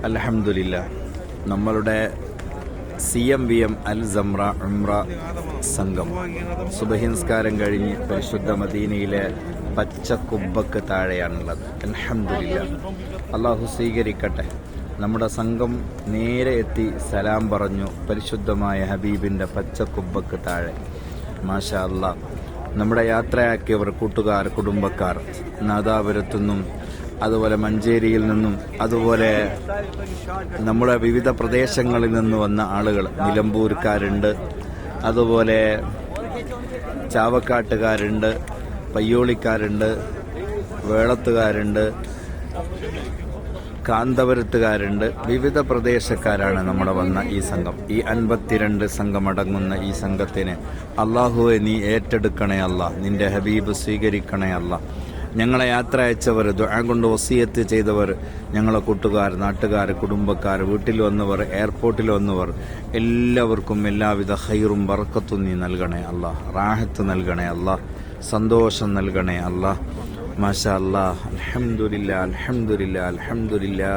അൽഹംദുലില്ലാ, നമ്മളുടെ CMVM അൽ സമ്ര ഉംറ സംഘം സുബഹി നിസ്കാരം കഴിഞ്ഞ് പരിശുദ്ധ മദീനയിലെ പച്ച കുബ്ബക്ക് താഴെയാണുള്ളത്. അൽഹംദുലില്ലാ, അള്ളാഹു സ്വീകരിക്കട്ടെ. നമ്മുടെ സംഘം നേരെ എത്തി സലാം പറഞ്ഞു പരിശുദ്ധമായ ഹബീബിൻ്റെ പച്ച കുബ്ബക്ക് താഴെ. മാഷാ അല്ലാ, നമ്മുടെ യാത്രയാക്കിയവർ, കൂട്ടുകാർ, കുടുംബക്കാർ, നാദാപുരത്തുനിന്നും അതുപോലെ മഞ്ചേരിയിൽ നിന്നും അതുപോലെ നമ്മുടെ വിവിധ പ്രദേശങ്ങളിൽ നിന്ന് വന്ന ആളുകൾ, നിലമ്പൂർക്കാരുണ്ട്, അതുപോലെ ചാവക്കാട്ടുകാരുണ്ട്, പയ്യോളിക്കാരുണ്ട്, വേളത്തുകാരുണ്ട്, കാന്തപുരത്തുകാരുണ്ട്, വിവിധ പ്രദേശക്കാരാണ് നമ്മുടെ വന്ന ഈ സംഘം. ഈ 52 സംഘമടങ്ങുന്ന ഈ സംഘത്തിന് അള്ളാഹുവെ നീ ഏറ്റെടുക്കണേ അല്ലാ, നിന്റെ ഹബീബ് സ്വീകരിക്കണേ അല്ലാ. ഞങ്ങളെ യാത്ര അയച്ചവർ, ദുആ കൊണ്ട് വസിയത്ത് ചെയ്തവർ, ഞങ്ങളെ കൂട്ടുകാർ, നാട്ടുകാർ, കുടുംബക്കാർ, വീട്ടിൽ വന്നവർ, എയർപോർട്ടിൽ വന്നവർ, എല്ലാവർക്കും എല്ലാവിധ ഖൈറും ബർക്കത്തും നീ നൽകണേ അല്ലാ, റാഹത്ത് നൽകണേ അല്ലാ, സന്തോഷം നൽകണേ അല്ലാ. മാഷാ അല്ലാ, അൽഹംദുലില്ലാ, അൽഹംദുലില്ലാ, അൽഹംദുലില്ലാ.